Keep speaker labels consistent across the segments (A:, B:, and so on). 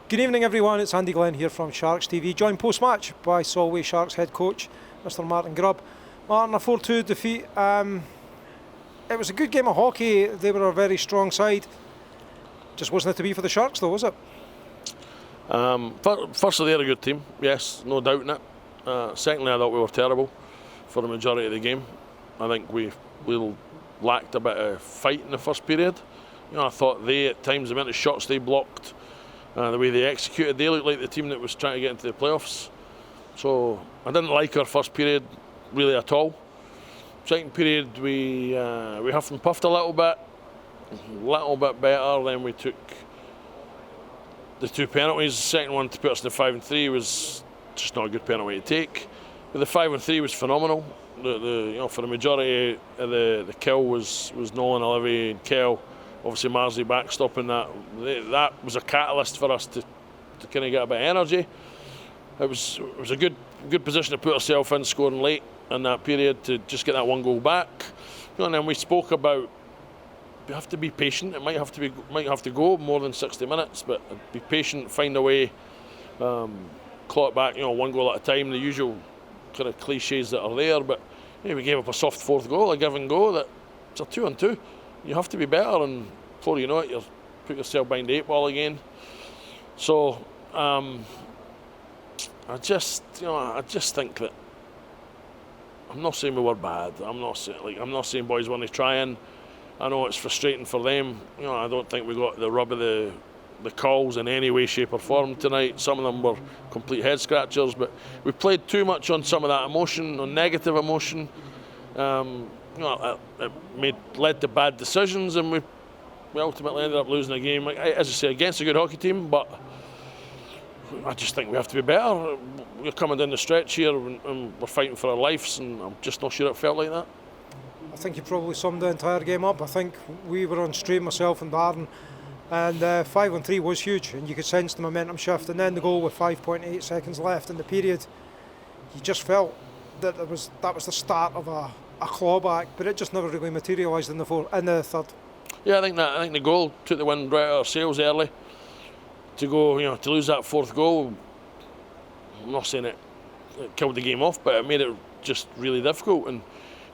A: Good evening everyone, it's Andy Glenn here from Sharks TV, joined post-match by Solway Sharks head coach, Mr Martin Grubb. Martin, a 4-2 defeat. It was a good game of hockey, they were a very strong side. Just wasn't it to be for the Sharks though, was it?
B: Firstly, they're a good team, yes, no doubt in it. Secondly, I thought we were terrible for the majority of the game. I think we lacked a bit of fight in the first period. I thought they, at times, the amount of shots they blocked, the way they executed, they looked like the team that was trying to get into the playoffs. So I didn't like our first period really at all. Second period we huffed and puffed a little bit better. Then we took the 2 penalties. The second one to put us in the 5-3 was just not a good penalty to take. But the 5-3 was phenomenal. For the majority of the kill was Nolan, Olivier and Kell. Obviously Marsley backstopping that. That was a catalyst for us to kind of get a bit of energy. It was a good position to put ourselves in, scoring late in that period to just get that one goal back. And then we spoke about we have to be patient. It might have to go more than 60 minutes, but be patient, find a way, claw it back. One goal at a time. The usual kind of cliches that are there, but we gave up a soft fourth goal, a give and go. That it's a 2-on-2. You have to be better, and before you know it, you put yourself behind the 8 ball again. So I just think that I'm not saying we were bad. I'm not saying boys weren't trying. I know it's frustrating for them. I don't think we got the rub of the calls in any way, shape or form tonight. Some of them were complete head scratchers, but we played too much on some of that emotion, on negative emotion. It led to bad decisions, and we ultimately ended up losing a game, as I say, against a good hockey team. But I just think we have to be better. We're coming down the stretch here and we're fighting for our lives, and I'm just not sure it felt like that.
A: I think you probably summed the entire game up. I think we were on straight, myself and Darren, and 5-3 was huge, and you could sense the momentum shift. And then the goal with 5.8 seconds left in the period, you just felt that that was the start of a clawback, but it just never really materialised in the third.
B: Yeah, I think the goal took the wind right out of our sails early. To go, to lose that fourth goal, I'm not saying it killed the game off, but it made it just really difficult. And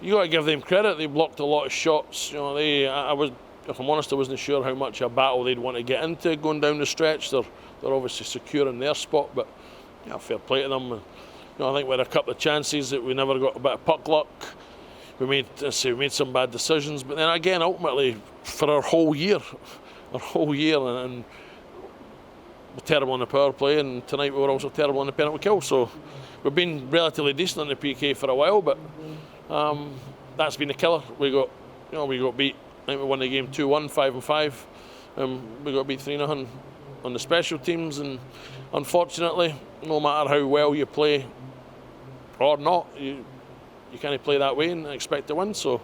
B: you got to give them credit. They blocked a lot of shots. If I'm honest, I wasn't sure how much a battle they'd want to get into going down the stretch. They're obviously secure in their spot, but fair play to them. I think we had a couple of chances that we never got a bit of puck luck. We made some bad decisions, but then again, ultimately, for our whole year, and we're terrible on the power play, and tonight we were also terrible on the penalty kill. So we've been relatively decent on the PK for a while, but that's been the killer. We got beat. I think we won the game 2-1, 5-5. We got beat 3-0 on the special teams, and unfortunately, no matter how well you play or not, you can't play that way and expect to win. So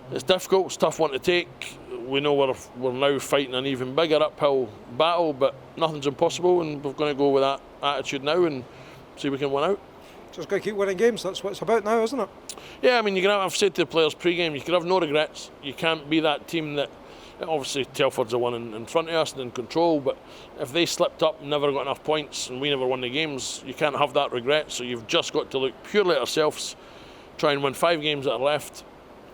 B: it's difficult, it's a tough one to take. We know we're now fighting an even bigger uphill battle, but nothing's impossible, and we're going to go with that attitude now and see if we can win out.
A: Just got to keep winning games, that's what it's about now, isn't it?
B: Yeah, I've said to the players pre-game, you can have no regrets. You can't be that team that, obviously Telford's the one in front of us and in control, but if they slipped up and never got enough points and we never won the games, you can't have that regret. So you've just got to look purely at ourselves, try and win 5 games that are left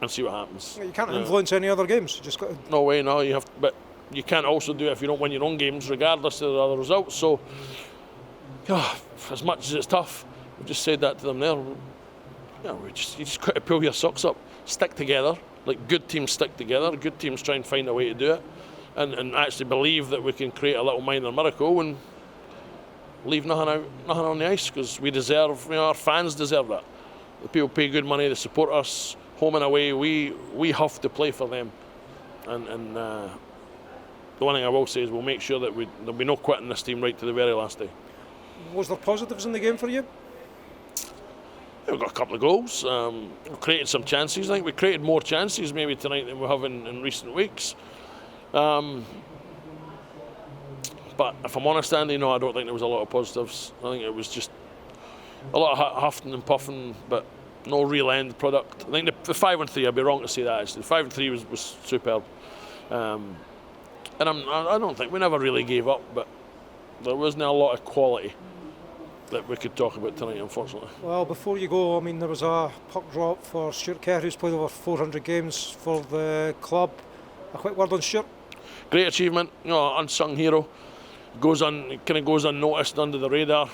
B: and see what happens.
A: You can't influence any other games, you just got to...
B: No way, no, you have to, but you can't also do it if you don't win your own games regardless of the other results. So as much as it's tough, we just said that to them there. You just got to pull your socks up, stick together, like good teams stick together. Good teams try and find a way to do it, and actually believe that we can create a little minor miracle and leave nothing on the ice, because we deserve. Our fans deserve that. The people pay good money, they support us, home and away. We have to play for them, and the one thing I will say is we'll make sure that there'll be no quitting this team right to the very last day.
A: Was there positives in the game for you?
B: We got a couple of goals, we created some chances. I think we created more chances maybe tonight than we have in recent weeks. But if I'm honest, Andy, no, I don't think there was a lot of positives. I think it was just a lot of huffing and puffing, but no real end product. I think the 5-3, I'd be wrong to say that actually. The 5-3 was superb. And I don't think we never really gave up, but there wasn't a lot of quality that we could talk about tonight, unfortunately.
A: Well, before you go, I mean, there was a puck drop for Stuart Kerr, who's played over 400 games for the club. A quick word on Stuart.
B: Great achievement, unsung hero. Goes unnoticed under the radar.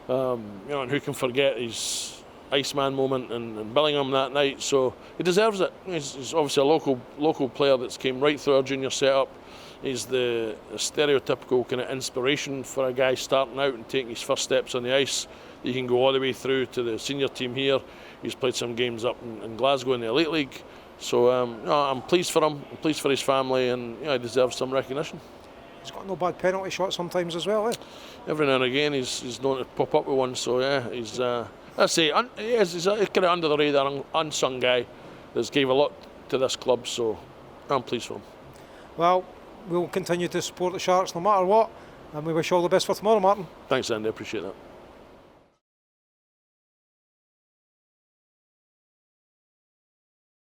B: And who can forget his Iceman moment in Billingham that night? So he deserves it. He's obviously a local player that's came right through our junior setup. He's the stereotypical kind of inspiration for a guy starting out and taking his first steps on the ice. He can go all the way through to the senior team here. He's played some games up in Glasgow in the Elite League. So I'm pleased for him. I'm pleased for his family, and he deserves some recognition.
A: He's got no bad penalty shots sometimes as well, eh?
B: Every now and again he's known to pop up with one. So yeah, he's he's a kind of under the radar, unsung guy that's gave a lot to this club. So I'm pleased for him.
A: Well, we'll continue to support the Sharks no matter what, and we wish you all the best for tomorrow, Martin.
B: Thanks, Andy. I appreciate that.